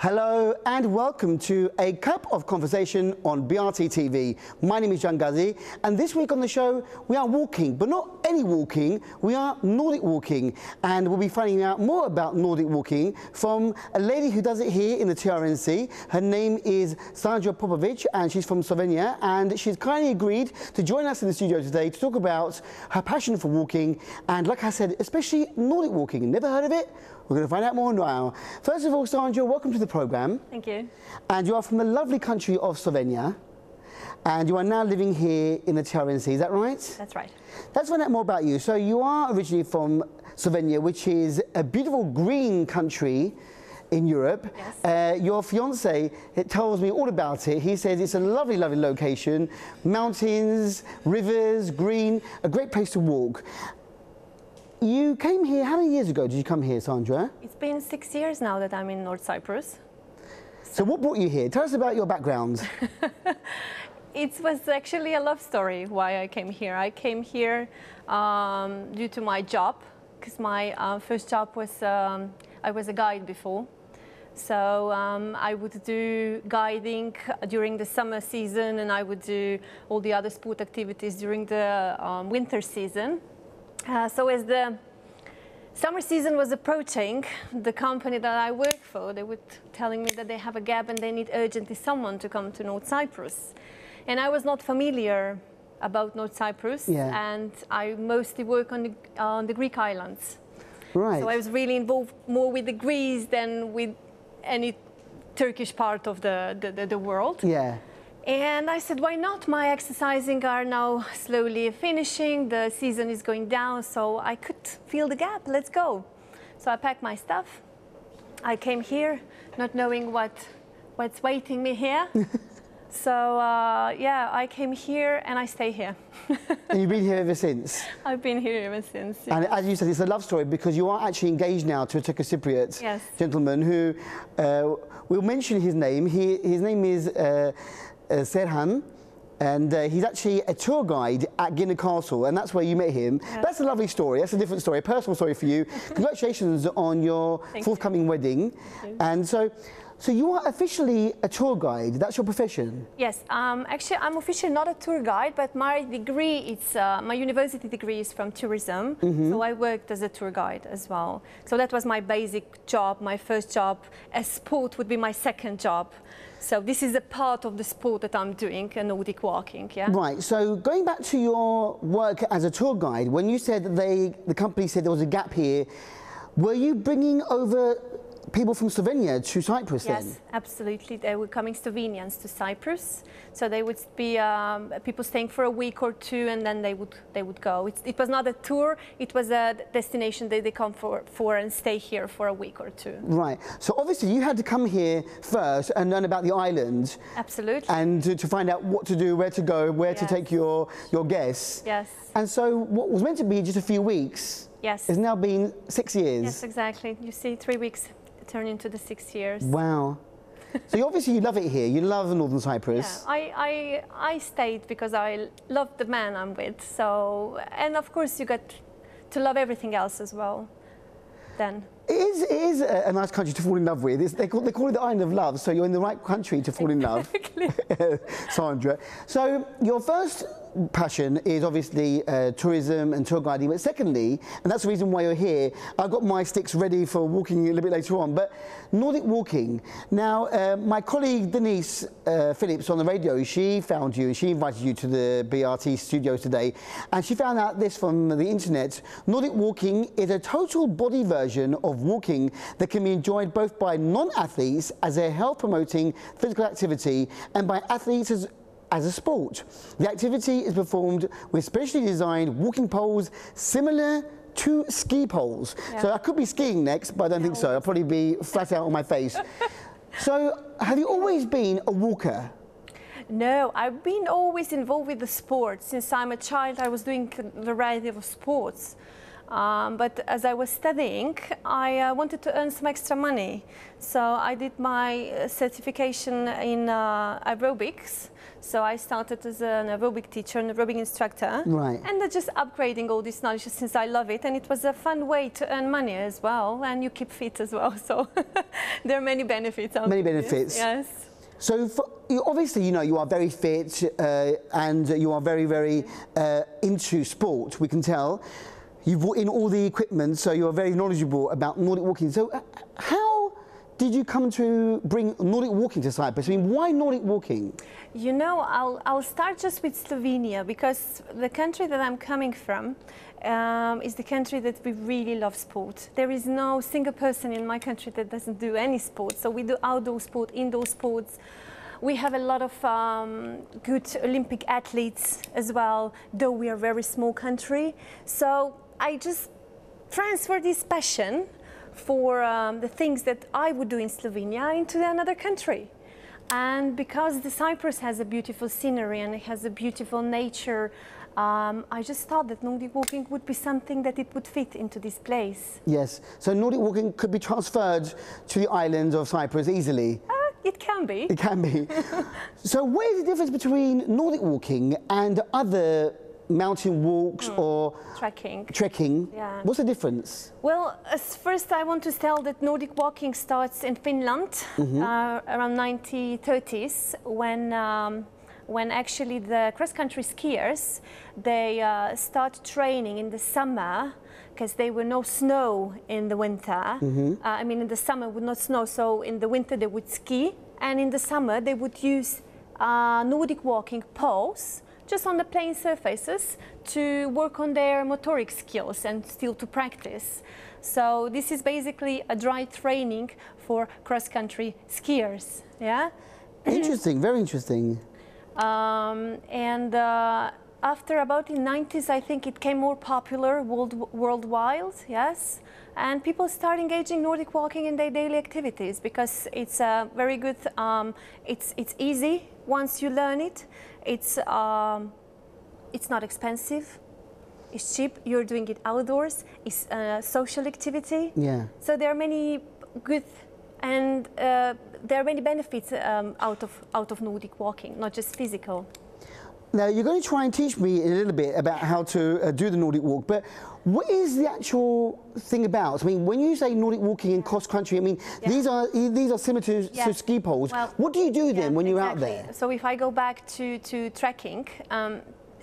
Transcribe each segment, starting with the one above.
Hello and welcome to A Cup of Conversation on BRT TV. My name is Jan Gazi, and this week on the show we are walking, but not any walking, we are Nordic walking, and we'll be finding out more about Nordic walking from a lady who does it here in the TRNC. Her name is Sandra Popovic and she's from Slovenia, and she's kindly agreed to join us in the studio today to talk about her passion for walking and, like I said, especially Nordic walking. Never heard of it? We're going to find out more now. First of all, Sandra, welcome to the programme. Thank you. And you are from the lovely country of Slovenia, and you are now living here in the TRNC, is that right? That's right. Let's find out more about you. So you are originally from Slovenia, which is a beautiful green country in Europe. Yes. Your fiancé, it tells me all about it. He says it's a lovely, lovely location, mountains, rivers, green, a great place to walk. You came here, how many years ago did you come here, Sandra? It's been 6 years now that I'm in North Cyprus. So what brought you here? Tell us about your background. It was actually a love story why I came here. I came here due to my job, because my first job was, I was a guide before. So I would do guiding during the summer season, and I would do all the other sport activities during the winter season. So as the summer season was approaching, the company that I work for, they were telling me that they have a gap and they need urgently someone to come to North Cyprus. And I was not familiar about North Cyprus, and I mostly work on the Greek islands. Right. So I was really involved more with the Greece than with any Turkish part of the world. Yeah. And I said, why not? My exercising are now slowly finishing. The season is going down, so I could fill the gap. Let's go. So I packed my stuff. I came here, not knowing what's waiting me here. So yeah, I came here and I stay here. And you've been here ever since? I've been here ever since. Yes. And as you said, it's a love story because you are actually engaged now to a Turkish Cypriot gentleman who, we'll mention his name. His name is Serhan, and he's actually a tour guide at Guinea Castle, and that's where you met him. Yeah. That's a lovely story. That's a different story, a personal story for you. Congratulations on your forthcoming wedding. And so you are officially a tour guide. That's your profession. Yes, actually I'm officially not a tour guide, but my degree, it's my university degree is from tourism. So I worked as a tour guide as well. So that was my basic job, my first job. As sport would be my second job. So this is a part of the sport that I'm doing, Nordic walking, yeah? Right, so going back to your work as a tour guide, when you said that the company said there was a gap here, were you bringing over people from Slovenia to Cyprus then? Yes, absolutely. They were coming Slovenians to Cyprus. So they would be people staying for a week or two, and then they would go. It was not a tour, it was a destination that they come for and stay here for a week or two. Right. So obviously you had to come here first and learn about the island. Absolutely. And to find out what to do, where to go, where to take your guests. Yes. And so what was meant to be just a few weeks has now been 6 years. Yes, exactly. You see, 3 weeks turn into the 6 years. Wow. So obviously you love it here. You love Northern Cyprus. Yeah, I stayed because I love the man I'm with. So, and of course you got to love everything else as well. Then. It is a nice country to fall in love with. They call it the island of love. So you're in the right country to fall in love. Sandra. So your first passion is obviously tourism and tour guiding, but secondly, and that's the reason why you're here, I've got my sticks ready for walking a little bit later on, but Nordic walking. Now, my colleague Denise Phillips on the radio, she found you and she invited you to the BRT studios today, and she found out this from the internet. Nordic walking is a total body version of walking that can be enjoyed both by non-athletes as a health-promoting physical activity and by athletes as a sport. The activity is performed with specially designed walking poles similar to ski poles. Yeah. So I could be skiing next, but I don't think so. I'll probably be flat out on my face. So have you always been a walker? No, I've been always involved with the sports. Since I'm a child, I was doing a variety of sports. But as I was studying, I wanted to earn some extra money. So I did my certification in aerobics. So I started as an aerobic teacher, an aerobic instructor. Right. And just upgrading all this knowledge since I love it. And it was a fun way to earn money as well. And you keep fit as well. So there are many benefits. Many benefits. Yes. So obviously, you know, you are very fit and you are very, very into sport, we can tell. You've brought in all the equipment, so you are very knowledgeable about Nordic walking. So how did you come to bring Nordic walking to Cyprus? I mean, why Nordic walking? You know, I'll start just with Slovenia, because the country that I'm coming from is the country that we really love sport. There is no single person in my country that doesn't do any sport. So we do outdoor sport, indoor sports. We have a lot of good Olympic athletes as well, though we are a very small country. So I just transfer this passion for the things that I would do in Slovenia into another country. And because the Cyprus has a beautiful scenery and it has a beautiful nature, I just thought that Nordic walking would be something that it would fit into this place. Yes, so Nordic walking could be transferred to the islands of Cyprus easily. It can be. It can be. So what is the difference between Nordic walking and other mountain walks or trekking? Yeah. What's the difference? Well, first I want to tell that Nordic walking starts in Finland around 1930s when actually the cross-country skiers, they start training in the summer because there were no snow in the winter. I mean, in the summer would not snow, so in the winter they would ski, and in the summer they would use Nordic walking poles just on the plain surfaces to work on their motoric skills and still to practice. So this is basically a dry training for cross-country skiers. Yeah. Interesting, very interesting. After about in 90s, I think it became more popular worldwide, yes. And people start engaging Nordic walking in their daily activities because it's very good, it's easy once you learn it. It's not expensive, it's cheap, you're doing it outdoors, it's a social activity. Yeah. So there are many good and there are many benefits out of Nordic walking, not just physical. Now, you're going to try and teach me a little bit about how to do the Nordic walk, but what is the actual thing about? I mean, when you say Nordic walking in cross-country, I mean, these are similar to ski poles. Well, what do you do then when you're out there? So if I go back to trekking,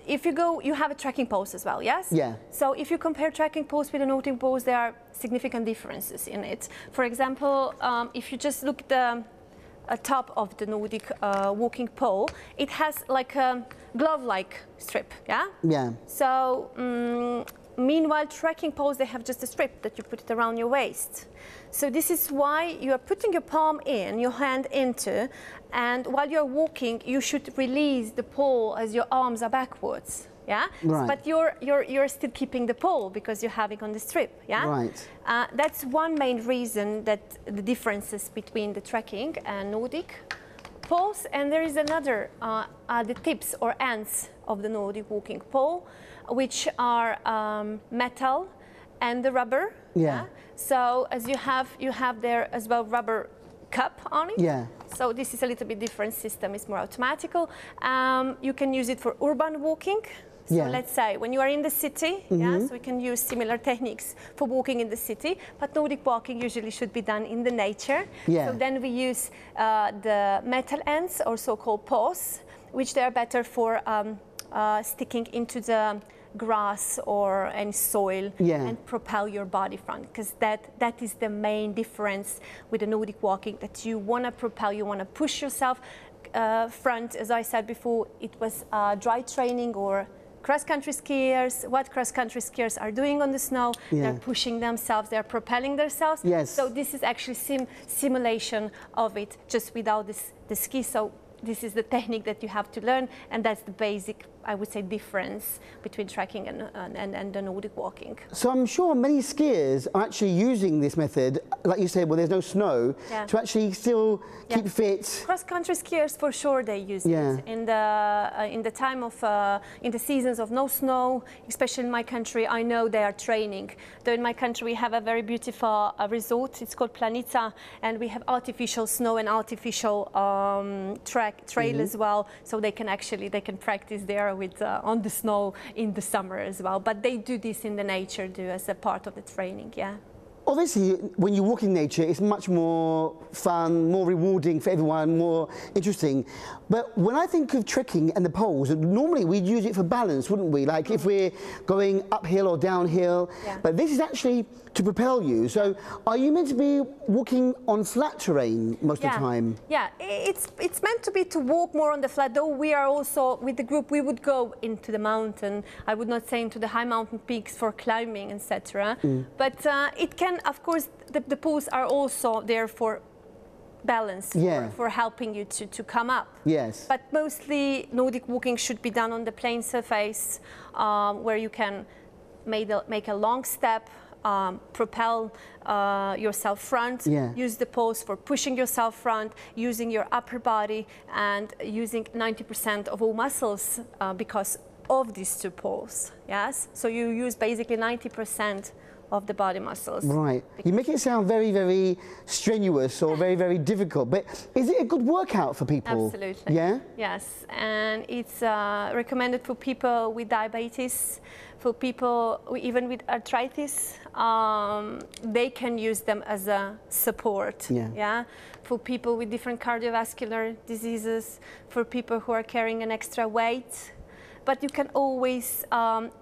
if you go, you have a trekking poles as well, yes? Yeah. So if you compare trekking poles with the Nordic poles, there are significant differences in it. For example, if you just look at the top of the Nordic walking pole, it has like a glove-like strip, yeah? Yeah. So, meanwhile, trekking poles, they have just a strip that you put it around your waist. So this is why you are putting your palm in, your hand into, and while you're walking, you should release the pole as your arms are backwards. Yeah, right. But you're still keeping the pole because you have it on the strip. Yeah, right. That's one main reason that the differences between the trekking and Nordic poles. And there is another, the tips or ends of the Nordic walking pole, which are metal and the rubber. Yeah. So as you have there as well rubber cup on it. Yeah. So this is a little bit different system. It's more automatical. You can use it for urban walking. So let's say when you are in the city, so we can use similar techniques for walking in the city, but Nordic walking usually should be done in the nature. Yeah. So then we use the metal ends, or so-called paws, which they are better for sticking into the grass or any soil and propel your body front, because that is the main difference with the Nordic walking, that you want to propel, you want to push yourself front. As I said before, it was dry training or cross-country skiers, what cross-country skiers are doing on the snow, they're pushing themselves, they're propelling themselves. Yes. So this is actually simulation of it, just without the ski. So this is the technique that you have to learn, and that's the basic I would say, difference between trekking and the Nordic walking. So I'm sure many skiers are actually using this method, like you said, where there's no snow, to actually still keep fit. Cross-country skiers, for sure, they use it in the time of in the seasons of no snow, especially in my country. I know they are training. Though in my country we have a very beautiful resort. It's called Planica, and we have artificial snow and artificial trail as well. So they can practice there with on the snow in the summer as well. But they do this in the nature, as a part of the training. Yeah. Obviously, when you walk in nature, it's much more fun, more rewarding for everyone, more interesting. But when I think of trekking and the poles, normally we'd use it for balance, wouldn't we? Like if we're going uphill or downhill. Yeah. But this is actually to propel you. So are you meant to be walking on flat terrain most of the time? Yeah, it's meant to be to walk more on the flat, though we are also, with the group, we would go into the mountain. I would not say into the high mountain peaks for climbing, etc. But it can, of course, the poles are also there for balance, for helping you to come up. Yes. But mostly Nordic walking should be done on the plain surface, where you can make a long step, propel yourself front, use the poles for pushing yourself front, using your upper body, and using 90% of all muscles because of these two poles. Yes, so you use basically 90% of the body muscles. Right. You make it sound very, very strenuous or very, very difficult, but is it a good workout for people? Absolutely. Yeah? Yes, and it's recommended for people with diabetes, for people even with arthritis. They can use them as a support. Yeah. For people with different cardiovascular diseases, for people who are carrying an extra weight. But you can always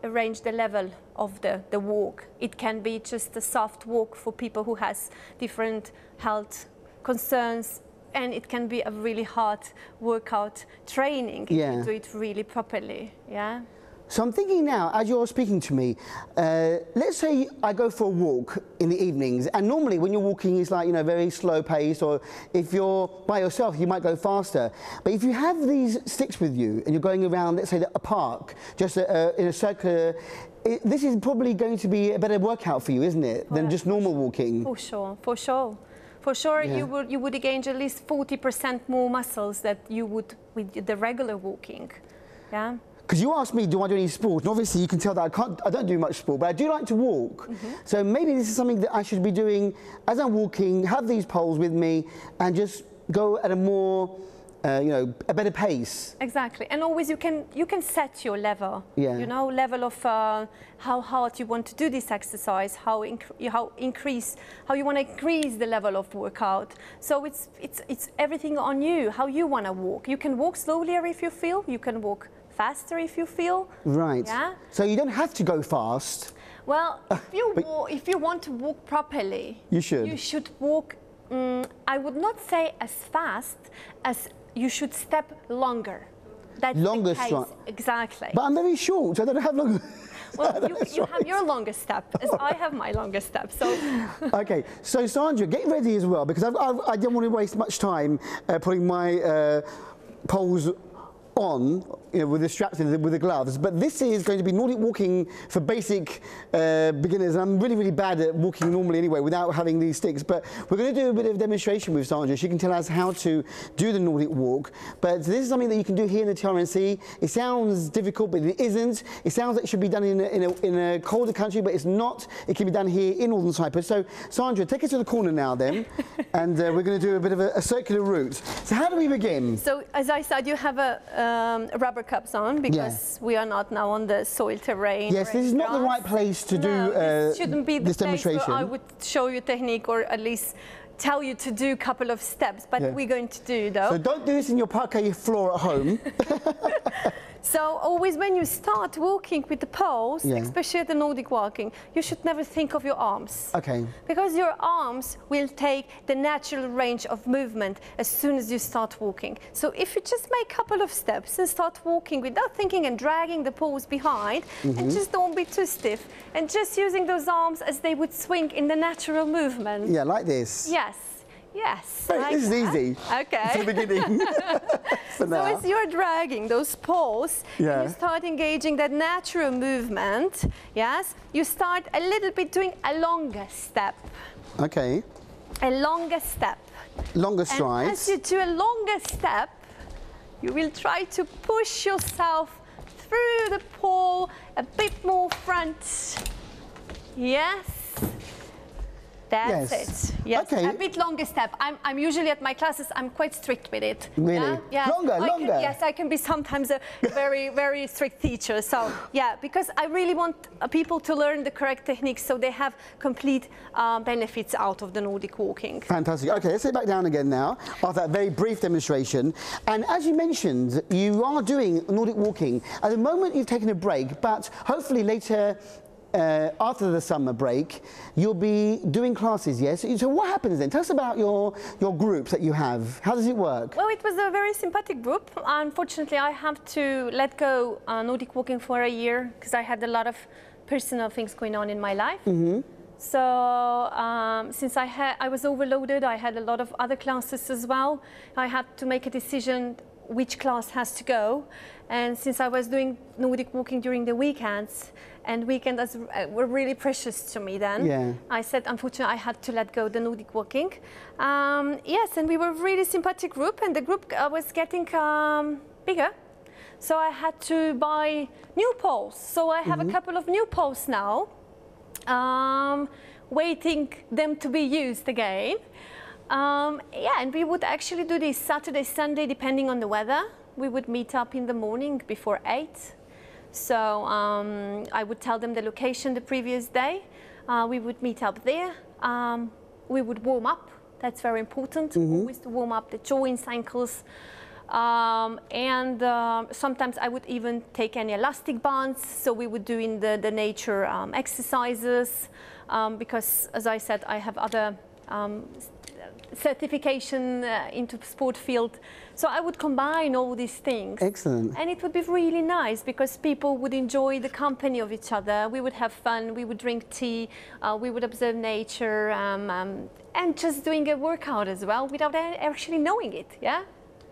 arrange the level of the walk. It can be just a soft walk for people who has different health concerns, and it can be a really hard workout training if you do it really properly. Yeah. So I'm thinking now, as you're speaking to me, let's say I go for a walk in the evenings, and normally when you're walking it's like, you know, very slow pace, or if you're by yourself you might go faster. But if you have these sticks with you and you're going around, let's say a park, just in a circular, this is probably going to be a better workout for you, isn't it, than just normal walking? For sure, for sure. For sure, you would gain at least 40% more muscles that you would with the regular walking. Yeah. Because you asked me, do I do any sport? And obviously you can tell that I don't do much sport, but I do like to walk. So maybe this is something that I should be doing as I'm walking, have these poles with me, and just go at a more, you know, a better pace. Exactly, and always you can set your level. You know, level of how hard you want to do this exercise, how you want to increase the level of workout. So it's everything on you, how you want to walk. You can walk slower if you feel. You can walk faster if you feel. Right. Yeah. So you don't have to go fast. Well, if you want to walk properly, you should. You should walk. I would not say as fast as you should step longer. That's longer the case. Exactly. But I'm very short, so I don't have longer. Well, you have your longest step, as I have my longest step. So. Okay, so Sandra, get ready as well, because I don't want to waste much time putting my poles on, you know, with the straps and with the gloves, but this is going to be Nordic walking for basic beginners, and I'm really, really bad at walking normally anyway without having these sticks, but we're going to do a bit of demonstration with Sandra. She can tell us how to do the Nordic walk, but this is something that you can do here in the TRNC. It sounds difficult, but it isn't. It sounds like it should be done in a colder country, but it's not. It can be done here in Northern Cyprus. So Sandra, take us to the corner now then, and we're going to do a bit of a circular route. So how do we begin? So as I said, you have a rubber cups on, because we are not now on the soil terrain. Yes, this is not the right place to do this shouldn't be the this demonstration. Place where I would show you technique, or at least tell you to do a couple of steps, but we're going to do though. So don't do this in your parquet floor at home. So always when you start walking with the poles, especially the Nordic walking, you should never think of your arms. Okay. Because your arms will take the natural range of movement as soon as you start walking. So if you just make a couple of steps and start walking without thinking and dragging the poles behind, and just don't be too stiff, and just using those arms as they would swing in the natural movement. Yeah, like this. Yes. Yes. This is easy. Okay. For the beginning. For for now. So as you're dragging those poles, Yeah. you start engaging that natural movement, yes? You start a little bit doing a longer step. Okay. A longer step. Longer And strides. as you do a longer step, you will try to push yourself through the pole a bit more front. Yes. That's Yes. it. Yes. Okay. A bit longer step. I'm usually at my classes, I'm quite strict with it. Really? Yeah? Longer. Yes, I can be sometimes a very, very strict teacher. So, yeah, because I really want people to learn the correct techniques so they have complete benefits out of the Nordic walking. Fantastic. Okay, let's sit back down again now after that very brief demonstration. And as you mentioned, you are doing Nordic walking. At the moment, you've taken a break, but hopefully later, after the summer break, you'll be doing classes, yes? So what happens then? Tell us about your groups that you have. How does it work? Well, it was a very sympathetic group. Unfortunately, I have to let go Nordic walking for a year because I had a lot of personal things going on in my life. Mm-hmm. So since I was overloaded, I had a lot of other classes as well. I had to make a decision which class has to go. And since I was doing Nordic walking during the weekends, and weekends were really precious to me then, yeah. I said, unfortunately, I had to let go the Nordic walking. Yes, and we were a really sympathetic group, and the group was getting bigger. So I had to buy new poles. So I have a couple of new poles now, waiting them to be used again. Yeah, and we would actually do this Saturday, Sunday, depending on the weather. We would meet up in the morning before 8. So I would tell them the location the previous day. We would meet up there. We would warm up. That's very important. Always to warm up the joints, ankles. And sometimes I would even take any elastic bands. So we would do in the nature exercises. Because, as I said, I have other certification into sport field. So I would combine all these things. Excellent. And it would be really nice because people would enjoy the company of each other. We would have fun, we would drink tea, we would observe nature, and just doing a workout as well without actually knowing it, yeah?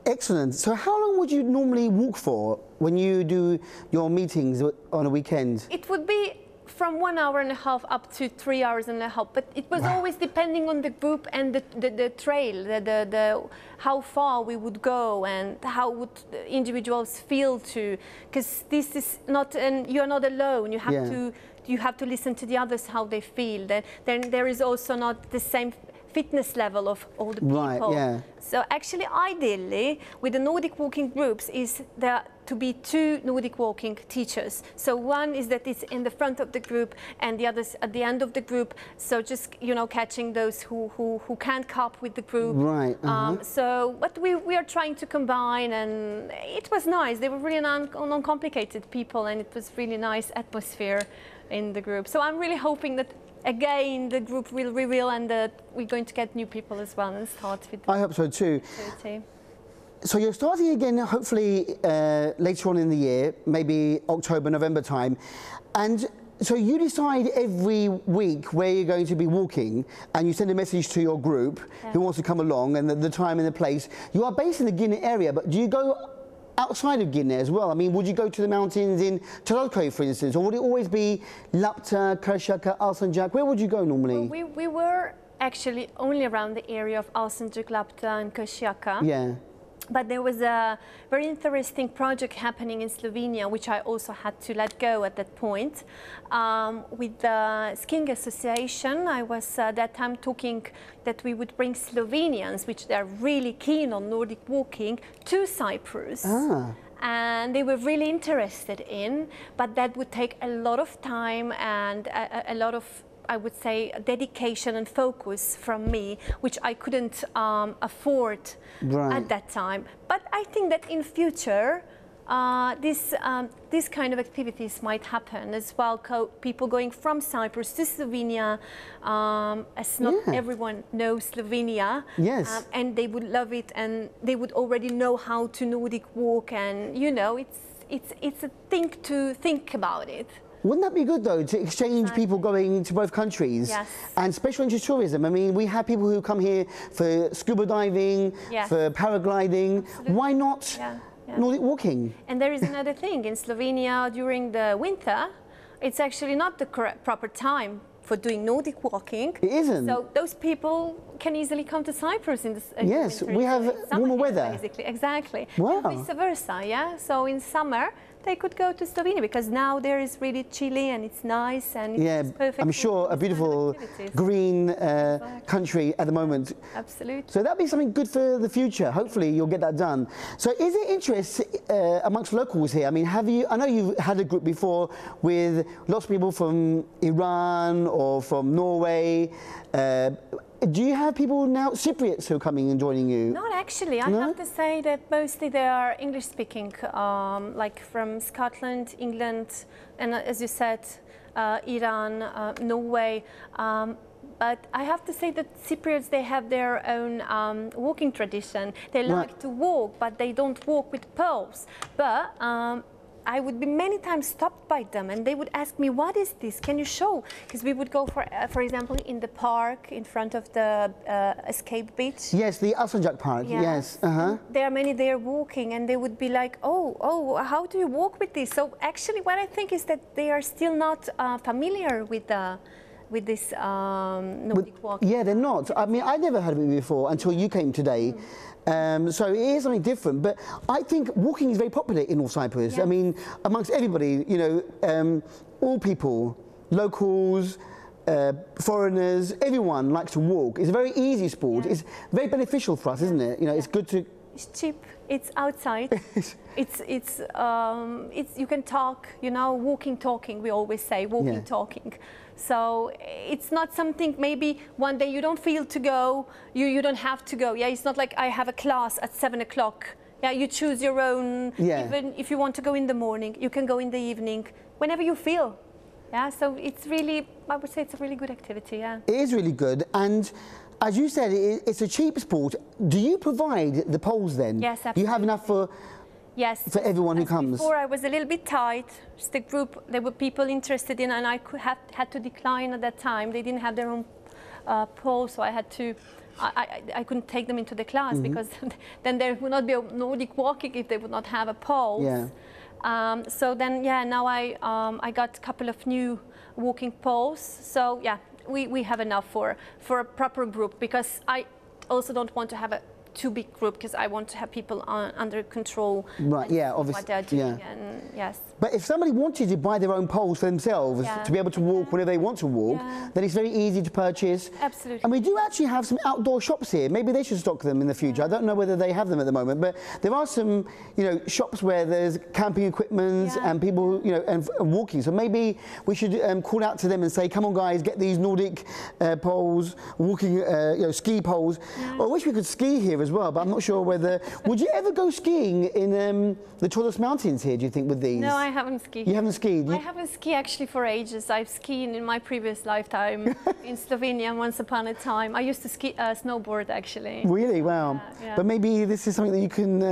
Excellent. So how long would you normally walk for when you do your meetings on a weekend? It would be from 1.5 hours up to 3.5 hours, but it was always depending on the group and the trail, how far we would go and how would the individuals feel to, because this is not, and you're not alone. You have to listen to the others how they feel. Then there is also not the same fitness level of all the people. Right, yeah. So actually, ideally, with the Nordic walking groups, is there to be 2 Nordic walking teachers. So one is that it's in the front of the group, and the others at the end of the group. So just catching those who can't cope with the group. Right. So what we are trying to combine, and it was nice. They were really uncomplicated people, and it was really nice atmosphere in the group. So I'm really hoping that, again, the group will reveal and that we're going to get new people as well and start with. I hope so too. Activity. So you're starting again, hopefully later on in the year, maybe October, November time. And so you decide every week where you're going to be walking, and you send a message to your group who wants to come along, and the time and the place. You are based in the Guinea area, but do you go outside of Guinea as well? I mean, would you go to the mountains in Toronto, for instance, or would it always be Lapta, Karşıyaka, Alsancak? Where would you go normally? Well, we were actually only around the area of Alsancak, Lapta and Karşıyaka. Yeah. But there was a very interesting project happening in Slovenia, which I also had to let go at that point. With the skiing association, I was at that time talking that we would bring Slovenians, which they're really keen on Nordic walking, to Cyprus. And they were really interested in, but that would take a lot of time and a lot of, I would say, dedication and focus from me, which I couldn't afford at that time. But I think that in future, these kind of activities might happen as well. People going from Cyprus to Slovenia, as not everyone knows Slovenia, and they would love it, and they would already know how to Nordic walk, and it's a thing to think about it. Wouldn't that be good, though, to exchange people going to both countries? Yes. And special interest tourism. I mean, we have people who come here for scuba diving, for paragliding. Absolutely. Why not Nordic walking. And there is another thing. In Slovenia, during the winter, it's actually not the proper time for doing Nordic walking. It isn't. So those people can easily come to Cyprus in the yes, winter. We have warmer weather. Basically, exactly. Wow. And vice versa, yeah. So in summer, they could go to Slovenia because now there is really chilly and it's nice and it's perfect. I'm sure a beautiful green country at the moment. Absolutely. So that'll be something good for the future. Hopefully you'll get that done. So is there interest amongst locals here? I mean, I know you've had a group before with lots of people from Iran or from Norway. Do you have people now, Cypriots, who are coming and joining you? Not actually. I have to say that mostly they are English-speaking, like from Scotland, England, and as you said, Iran, Norway. But I have to say that Cypriots, they have their own walking tradition. They like to walk, but they don't walk with poles. But I would be many times stopped by them and they would ask me, what is this? Can you show? Because we would go, for example, in the park in front of the escape beach. Yes, the Asanjak Park, yes. There are many there walking and they would be like, oh, how do you walk with this? So actually what I think is that they are still not familiar with this Nordic walking. Yeah, they're not. I mean, I never heard of it before until you came today. So it is something different, but I think walking is very popular in North Cyprus. Yes. I mean, amongst everybody, you know, all people, locals, foreigners, everyone likes to walk. It's a very easy sport. It's very beneficial for us, isn't it? You know, it's good to... It's cheap. It's outside. it's you can talk. You know, walking, talking. We always say walking, talking. So it's not something maybe one day you don't feel to go. You don't have to go. Yeah, it's not like I have a class at 7 o'clock. Yeah, you choose your own. Yeah. Even if you want to go in the morning, you can go in the evening, whenever you feel. Yeah. So it's really, I would say, it's a really good activity. Yeah. It is really good and. As you said, it's a cheap sport. Do you provide the poles then? Yes, absolutely. You have enough for everyone who comes? Before I was a little bit tight. Just the group, there were people interested in, and I had to decline at that time. They didn't have their own poles, so I had to. I couldn't take them into the class because then there would not be a Nordic walking if they would not have a pole. Yeah. So then, now I got a couple of new walking poles. So yeah. We have enough for a proper group because I also don't want to have a too big group because I want to have people under control. Right, yeah, obviously. What they're doing, and yes. But if somebody wanted to buy their own poles for themselves to be able to walk whenever they want to walk, then it's very easy to purchase. Absolutely. And we do actually have some outdoor shops here. Maybe they should stock them in the future. I don't know whether they have them at the moment, but there are some, you know, shops where there's camping equipment and people, you know, and walking. So maybe we should call out to them and say, come on, guys, get these Nordic poles, walking, you know, ski poles. Well, I wish we could ski here as well, but I'm not sure whether. Would you ever go skiing in the Taurus Mountains here, do you think, with these? No, I haven't skied. You haven't skied? I haven't skied actually for ages. I've skied in my previous lifetime in Slovenia once upon a time. I used to ski snowboard actually. Really? Wow. Yeah. But maybe this is something that you can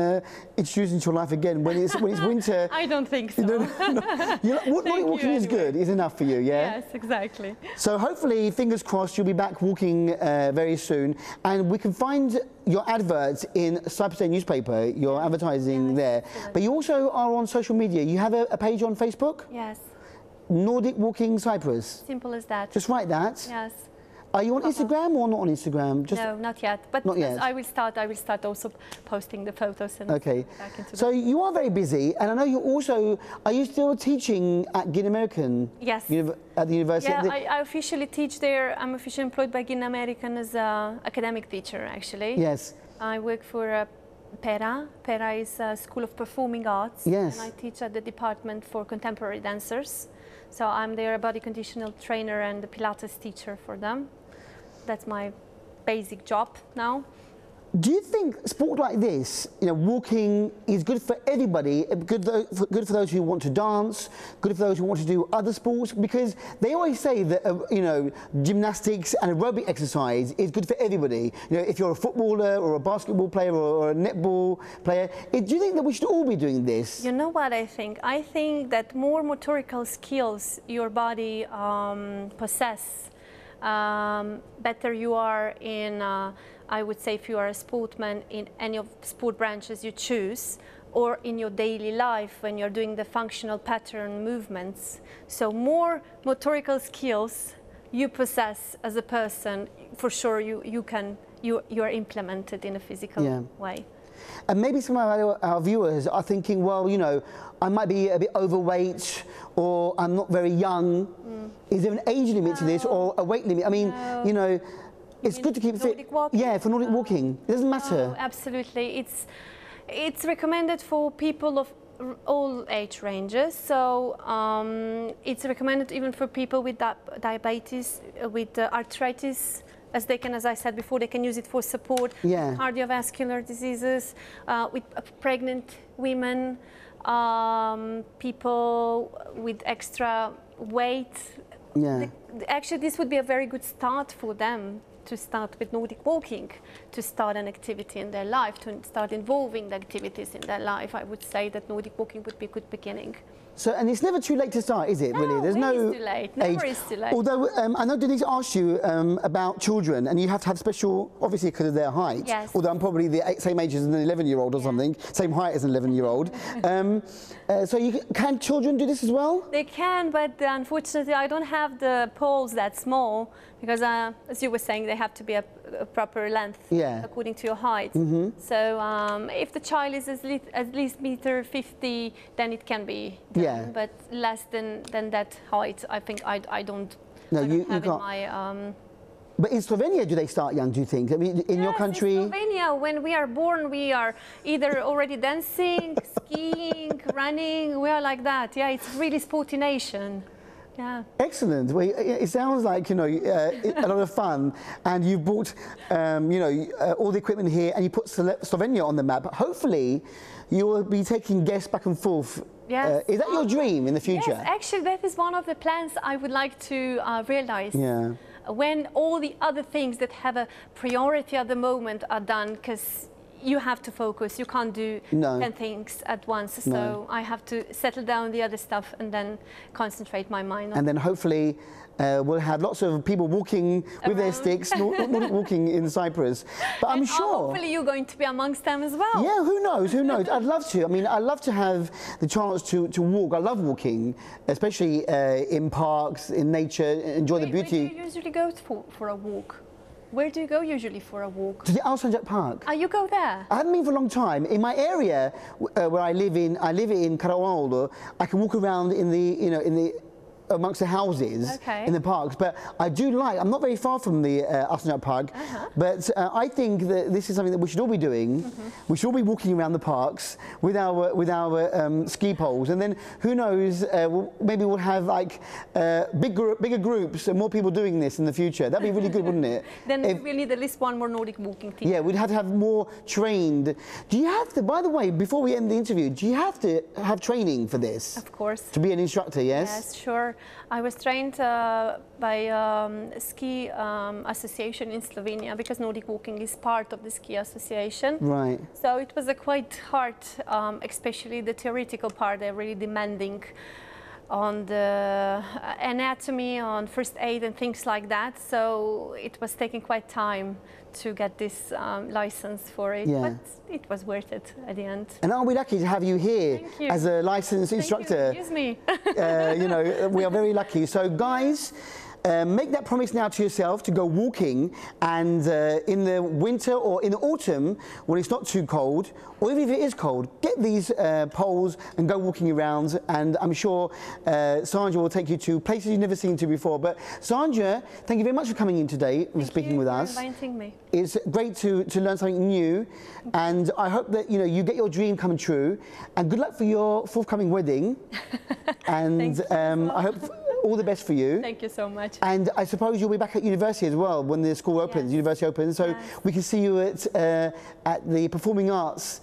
introduce into your life again when it's winter. I don't think so. Nordic walking is good, is enough for you, yeah? Yes, exactly. So hopefully, fingers crossed, you'll be back walking very soon. And we can find your adverts in Cyprus Day newspaper, your advertising there. Excellent. But you also are on social media. You have a page on Facebook? Yes. Nordic Walking Cyprus. Simple as that. Just write that? Yes. Are you on Instagram or not on Instagram? No, not yet. But not yet. I will start also posting the photos and back into So you are very busy, and I know you also, are you still teaching at Guinea American? Yes. At the university? Yeah, I officially teach there. I'm officially employed by Guinea American as an academic teacher, actually. Yes. I work for PERA. PERA is a School of Performing Arts. Yes. And I teach at the Department for Contemporary Dancers. So I'm their body conditional trainer and the Pilates teacher for them. That's my basic job now. Do you think sport like this, you know, walking is good for everybody, good for those who want to dance, good for those who want to do other sports? Because they always say that, you know, gymnastics and aerobic exercise is good for everybody. You know, if you're a footballer or a basketball player or a netball player, do you think that we should all be doing this? You know what I think? I think that more motorical skills your body possess, better you are in, I would say if you are a sportsman in any of the sport branches you choose, or in your daily life when you're doing the functional pattern movements. So more motorical skills you possess as a person, for sure you are implemented in a physical way. And maybe some of our viewers are thinking, well, you know, I might be a bit overweight, or I'm not very young. Is there an age limit to this, or a weight limit? I mean, you know, it's good to keep fit. Walking? Yeah, for Nordic walking. It doesn't matter. No, absolutely. It's recommended for people of all age ranges. So it's recommended even for people with diabetes, with arthritis, as they can, as I said before, they can use it for support. Cardiovascular diseases, with pregnant women, people with extra weight. Actually, this would be a very good start for them, to start with Nordic walking, to start an activity in their life, to start involving the activities in their life. I would say that Nordic walking would be a good beginning. So, and it's never too late to start, is it, really? There's no too late. Never is too late. Although I know Denise asked you about children, and you have to have special, obviously because of their height. Yes. Although I'm probably the same age as an 11-year-old or something, same height as an 11-year-old. So can children do this as well? They can, but unfortunately I don't have the poles that small, because as you were saying, they have to be a proper length according to your height. So if the child is at least meter 50, then it can be done, but less than that height, I think I don't have in my... But in Slovenia, do they start young, do you think? I mean, in your country? In Slovenia, when we are born, we are either already dancing, skiing, running, we are like that. Yeah, it's really sporty nation. Yeah. Excellent. Well, it sounds like, you know, a lot of fun, and you brought, you know, all the equipment here, and you put Slovenia on the map. Hopefully, you will be taking guests back and forth. Yes. Is that your dream in the future? Yes, actually, that is one of the plans I would like to realize. When all the other things that have a priority at the moment are done, because you have to focus, you can't do 10 things at once, so I have to settle down the other stuff and then concentrate my mind on and then hopefully we'll have lots of people walking with their sticks, Nordic walking in Cyprus. But I'm sure... hopefully you're going to be amongst them as well. Yeah, who knows, who knows. I'd love to. I mean, I'd love to have the chance to walk. I love walking, especially in parks, in nature, enjoy the beauty. Where do you usually go for a walk? Where do you go usually for a walk? To the Alsancak Park. You go there? I haven't been for a long time. In my area where I live in Karawaldo, I can walk around in the, you know, amongst the houses in the parks, but I do like, I'm not very far from the Alsancak Park, but I think that this is something that we should all be doing. We should all be walking around the parks with our ski poles, and then who knows, maybe we'll have like bigger groups and more people doing this in the future. That'd be really good, wouldn't it? Then we'll need at least one more Nordic walking team. Yeah, we'd have to have more trained. Do you have to, by the way, before we end the interview, do you have to have training for this? Of course. To be an instructor, yes? Yes, sure. I was trained by ski association in Slovenia, because Nordic walking is part of the ski association. Right. So it was a quite hard, especially the theoretical part. They're really demanding on the anatomy, on first aid and things like that. So it was taking quite time to get this license for it, but it was worth it at the end. And are we lucky to have you here as a licensed instructor? Excuse me. You know, we are very lucky. So guys, make that promise now to yourself to go walking, and in the winter or in the autumn when it's not too cold, or even if it is cold, get these poles and go walking around, and I'm sure Sandra will take you to places you've never been to before. But Sandra, thank you very much for coming in today and speaking with us. Thank you for inviting me. It's great to learn something new, and I hope that, you know, you get your dream come true, and good luck for your forthcoming wedding. And I hope all the best for you. Thank you so much. And I suppose you'll be back at university as well when the school opens, university opens, so we can see you at the Performing Arts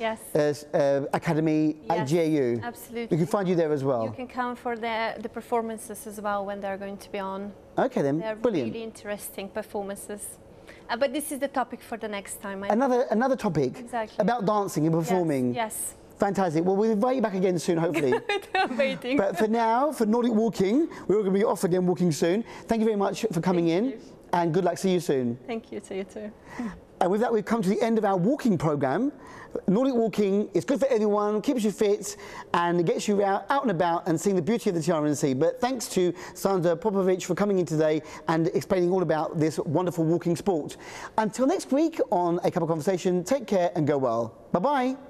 Academy at GAU. Absolutely. We can find you there as well. You can come for the performances as well when they're going to be on. Okay then, they're brilliant. Really interesting performances. But this is the topic for the next time. Another topic about dancing and performing. Yes. Fantastic. Well, we'll invite you back again soon, hopefully. I'm waiting. But for now, for Nordic walking, we're all going to be off again walking soon. Thank you very much for coming in, and good luck. See you soon. Thank you. See you too. And with that, we've come to the end of our walking programme. Nordic walking is good for everyone, keeps you fit, and gets you out and about and seeing the beauty of the Tiara Sea. But thanks to Sandra Popovic for coming in today and explaining all about this wonderful walking sport. Until next week on A Cup of Conversation, take care and go well. Bye-bye.